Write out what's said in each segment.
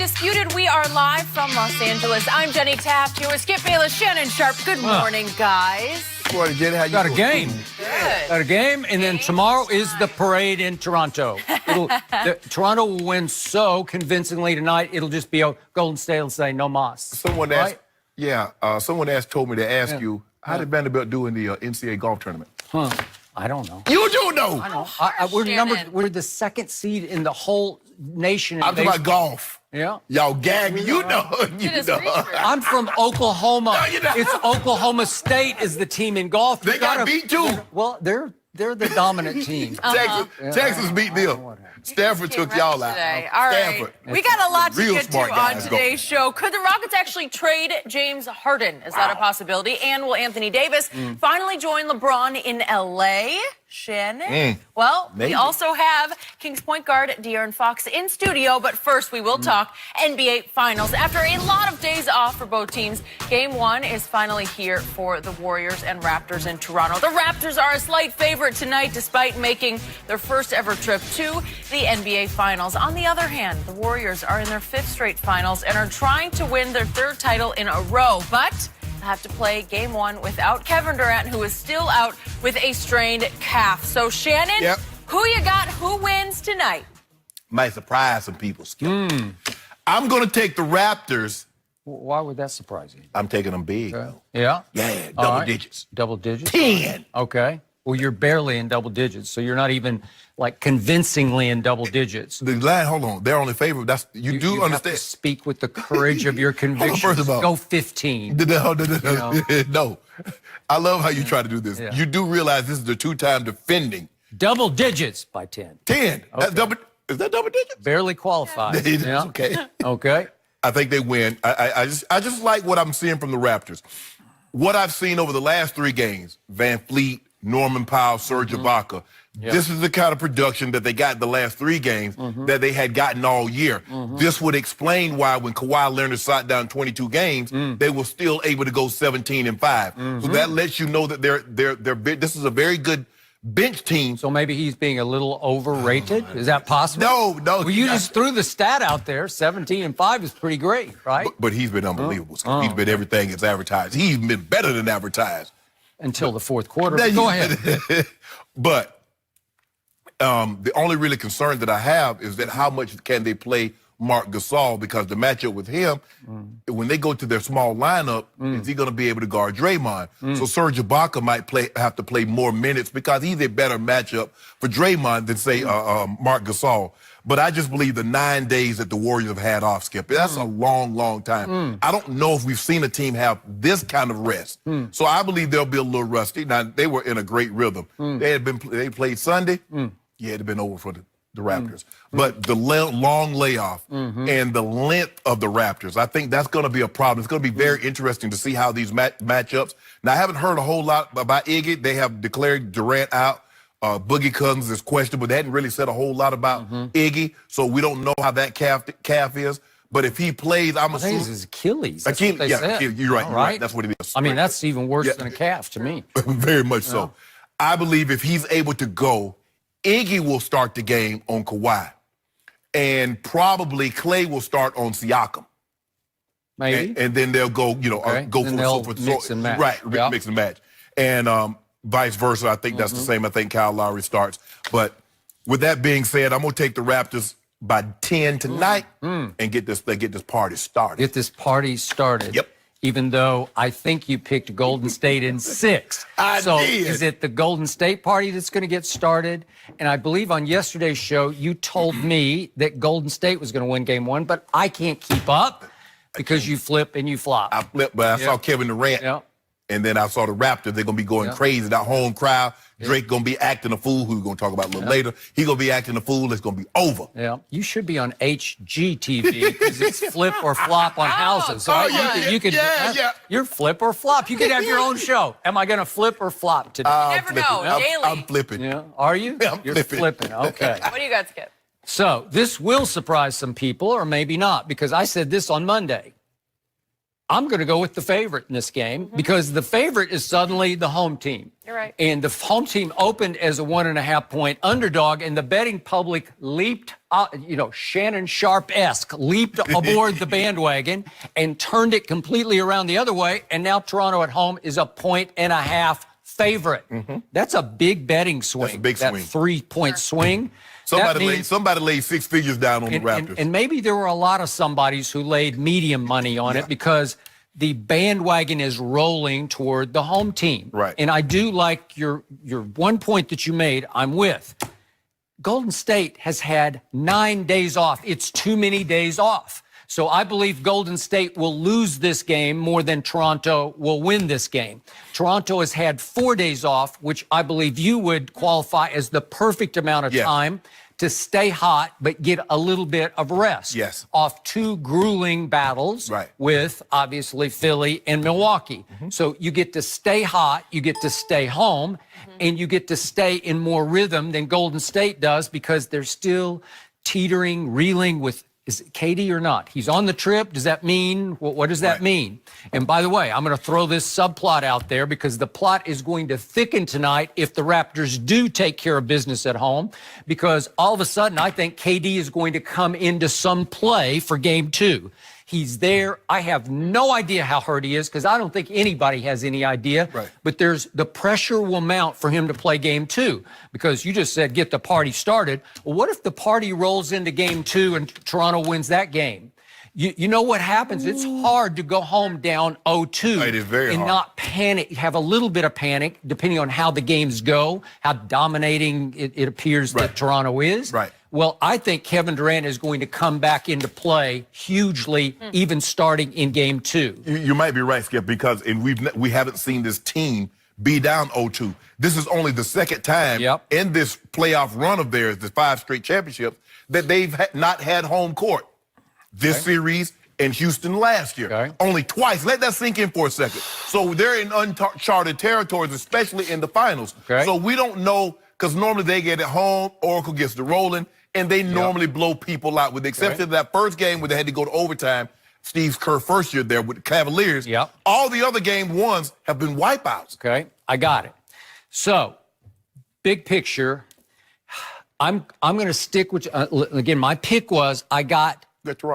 Undisputed, we are live from Los Angeles. I'm Jenny Taft here with Skip Bayless, Shannon Sharp. Good morning, guys. Good morning, Jenny. How you Got a doing? game. Good. Got a game, and then tomorrow is the parade in Toronto. Toronto will win so convincingly tonight, it'll just be a Golden State will say no mas. Someone asked, told me to ask you, how did Vanderbilt do in the NCAA golf tournament? I don't know. You do know. I know. We're the second seed in the whole nation. I'm talking about golf. Yeah. Y'all gag me. You know. I'm from Oklahoma. No, you're not. It's Oklahoma State is the team in golf. They got beat too. Well, they're the dominant team. Texas beat them. Stanford took y'all out. All right. Stanford. We got a lot to Real get to smart on guys. today's show. Could the Rockets actually trade James Harden? Is that a possibility? And will Anthony Davis finally join LeBron in L.A.? Shannon? Well, we also have Kings point guard De'Aaron Fox in studio, but first we will talk NBA Finals. After a lot of days off for both teams, Game 1 is finally here for the Warriors and Raptors in Toronto. The Raptors are a slight favorite tonight despite making their first ever trip to the NBA Finals. On the other hand, the Warriors are in their 5th straight finals and are trying to win their 3rd title in a row, but have to play Game 1 without Kevin Durant, who is still out with a strained calf. So, Shannon, who you got? Who wins tonight? Might surprise some people, Skip. I'm going to take the Raptors. Why would that surprise you? I'm taking them big. Yeah? Yeah, double digits. Double digits? 10. Okay. Well, you're barely in double digits, so you're not even, like, convincingly in double digits. The line, hold on, they're only favorite. That's you do you understand. Have to speak with the courage of your convictions. First of all, go 15. No, I love how you try to do this. Yeah. You do realize this is the 2-time defending. Double digits by 10. 10. Okay. That's double. Is that double digits? Barely qualified. Yeah. Okay. Okay. I think they win. I just like what I'm seeing from the Raptors. What I've seen over the last 3 games, Van Fleet, Norman Powell, Serge Ibaka. This is the kind of production that they got in the last 3 games that they had gotten all year. This would explain why when Kawhi Leonard sat down 22 games, they were still able to go 17-5. So that lets you know that this is a very good bench team. So maybe he's being a little overrated? Is that possible? No. Well, you just threw the stat out there. 17-5 is pretty great, right? But he's been unbelievable. He's been everything it's advertised. He's been better than advertised. Until the 4th quarter. Go ahead. But the only really concern that I have is that how much can they play Marc Gasol, because the matchup with him, when they go to their small lineup, is he going to be able to guard Draymond? So Serge Ibaka might have to play more minutes because he's a better matchup for Draymond than, say, Marc Gasol. But I just believe the 9 days that the Warriors have had off, Skip, that's a long, long time. I don't know if we've seen a team have this kind of rest. So I believe they'll be a little rusty. Now, they were in a great rhythm. They played Sunday. Yeah, it had been over for the Raptors. But the long layoff and the length of the Raptors, I think that's going to be a problem. It's going to be very interesting to see how these matchups. Now, I haven't heard a whole lot about Iggy. They have declared Durant out. Boogie Cousins is questionable. They hadn't really said a whole lot about Iggy, so we don't know how that calf is. But if he plays, I'm assuming it's his Achilles. You're right. You're right. That's what it is. I mean, that's even worse than a calf to me. Very much so. I believe if he's able to go, Iggy will start the game on Kawhi, and probably Clay will start on Siakam. Maybe. And then they'll go, go for mix and match. Right, mix and match. And vice versa, I think that's the same. I think Kyle Lowry starts. But with that being said, I'm going to take the Raptors by 10 tonight and get this party started. Get this party started. Yep. Even though I think you picked Golden State in 6. I did. Is it the Golden State party that's going to get started? And I believe on yesterday's show, you told me that Golden State was going to win Game 1, but I can't keep up because you flip and you flop. I flipped, but I saw Kevin Durant. And then I saw the Raptors. They're going to be going crazy. That home crowd. Drake going to be acting a fool, who we're going to talk about a little later. He's going to be acting a fool. It's going to be over. Yeah. You should be on HGTV because it's flip or flop on houses. So you're flip or flop. You could have your own show. Am I going to flip or flop today? You never know. Daily. I'm flipping. Yeah. Are you? Yeah, You're flipping. Okay. What do you got, Skip? So this will surprise some people, or maybe not, because I said this on Monday. I'm going to go with the favorite in this game because the favorite is suddenly the home team. You're right. And the home team opened as a 1.5-point underdog, and the betting public leaped, Shannon Sharp-esque, leaped aboard the bandwagon and turned it completely around the other way. And now Toronto at home is a 1.5 favorite. That's a big betting swing. That's a big that swing. 3-point swing. Somebody laid 6 figures down on the Raptors. And maybe there were a lot of somebodies who laid medium money on it because the bandwagon is rolling toward the home team. Right. And I do like your one point that you made, I'm with. Golden State has had 9 days off. It's too many days off. So I believe Golden State will lose this game more than Toronto will win this game. Toronto has had 4 days off, which I believe you would qualify as the perfect amount of time to stay hot but get a little bit of rest. Yes. Off 2 grueling battles with, obviously, Philly and Milwaukee. So you get to stay hot, you get to stay home, and you get to stay in more rhythm than Golden State does because they're still teetering, reeling with. Is it KD or not? He's on the trip. Does that mean, what does that mean? And by the way, I'm going to throw this subplot out there because the plot is going to thicken tonight if the Raptors do take care of business at home, because all of a sudden I think KD is going to come into some play for game 2. He's there. I have no idea how hurt he is because I don't think anybody has any idea. But the pressure will mount for him to play game 2 because you just said get the party started. Well, what if the party rolls into game 2 and Toronto wins that game? You know what happens? It's hard to go home down 0-2 It is very and hard. not panic, have a little bit of panic depending on how the games go, how dominating it appears that Toronto is. Well, I think Kevin Durant is going to come back into play hugely, even starting in game 2. You might be right, Skip, because we haven't seen this team be down 0-2. This is only the second time in this playoff run of theirs, the 5 straight championships, that they've not had home court. This series and Houston last year. Only twice. Let that sink in for a second. So they're in uncharted territories, especially in the finals. So we don't know, because normally they get it home, Oracle gets the rolling, and they normally blow people out, with the exception of that first game where they had to go to overtime. Steve Kerr first year there with the Cavaliers. All the other game 1s have been wipeouts. I got it. So, big picture, I'm going to stick with, again, my pick was I got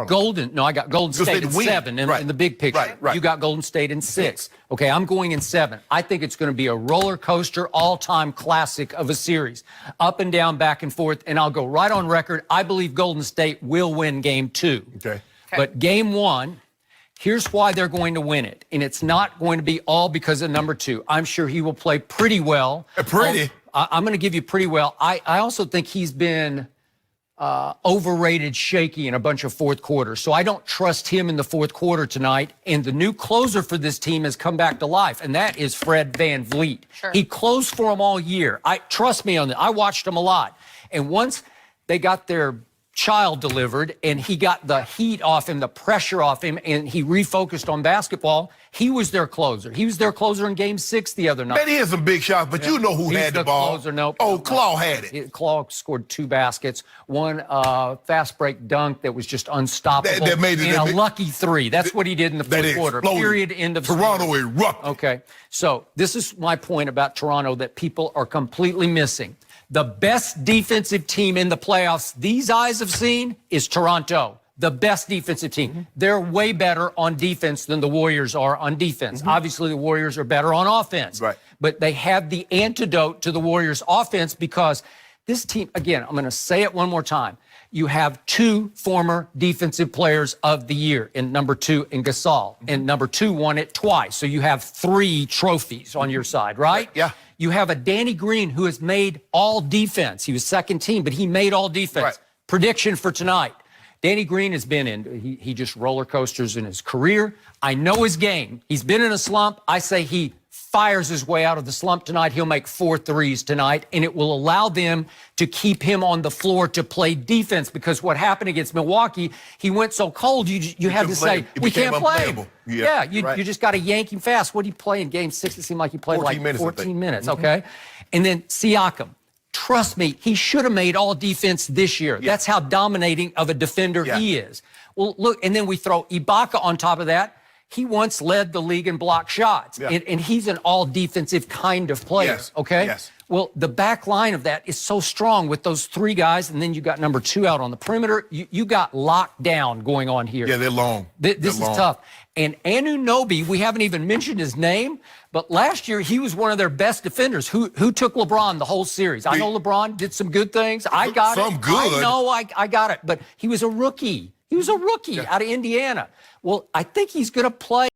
Golden State in 7 in the big picture. You got Golden State in 6. Okay, I'm going in 7. I think it's going to be a roller coaster, all-time classic of a series. Up and down, back and forth, and I'll go right on record. I believe Golden State will win game 2. But game 1, here's why they're going to win it. And it's not going to be all because of number 2. I'm sure he will play pretty well. I'm going to give you pretty well. I also think he's been overrated, shaky in a bunch of fourth quarters. So I don't trust him in the fourth quarter tonight. And the new closer for this team has come back to life, and that is Fred VanVleet. He closed for them all year. Trust me on that. I watched him a lot. And once they got their child delivered and he got the heat off him, the pressure off him, and he refocused on basketball, he was their closer. He was their closer in game 6 the other night. Man, he had some big shots, but you know who had the ball. Claw had it. Claw scored 2 baskets, one fast break dunk that was just unstoppable, and a lucky 3. That's what he did in the fourth quarter. Period. End of Toronto erupted. Okay, so this is my point about Toronto that people are completely missing. The best defensive team in the playoffs these eyes have seen is Toronto. The best defensive team. They're way better on defense than the Warriors are on defense. Obviously, the Warriors are better on offense. But they have the antidote to the Warriors' offense because this team, again, I'm going to say it one more time. You have 2 former defensive players of the year in number 2 in Gasol. And number 2 won it twice. So you have 3 trophies on your side, right? You have a Danny Green who has made all defense. He was second team, but he made all defense. Prediction for tonight. Danny Green has been he just roller coasters in his career. I know his game. He's been in a slump. I say he fires his way out of the slump tonight. He'll make 4 threes tonight, and it will allow them to keep him on the floor to play defense, because what happened against Milwaukee, he went so cold, you had to say, we can't play him. You just got to yank him fast. What did he play in game 6? It seemed like he played 14 minutes, okay? And then Siakam. Trust me, he should have made all defense this year. That's how dominating of a defender he is. Well, look, and then we throw Ibaka on top of that. he once led the league in block shots, and he's an all-defensive kind of player, Yes. okay? Yes. Well, the back line of that is so strong with those 3 guys, and then you got number 2 out on the perimeter. You got lockdown going on here. Yeah, they're long. This They're is long. tough. And Anunoby, we haven't even mentioned his name, but last year he was one of their best defenders. Who took LeBron the whole series? I know LeBron did some good things. I got it. Some good. I know I got it. But he was a rookie. He was a rookie out of Indiana. Well, I think he's going to play.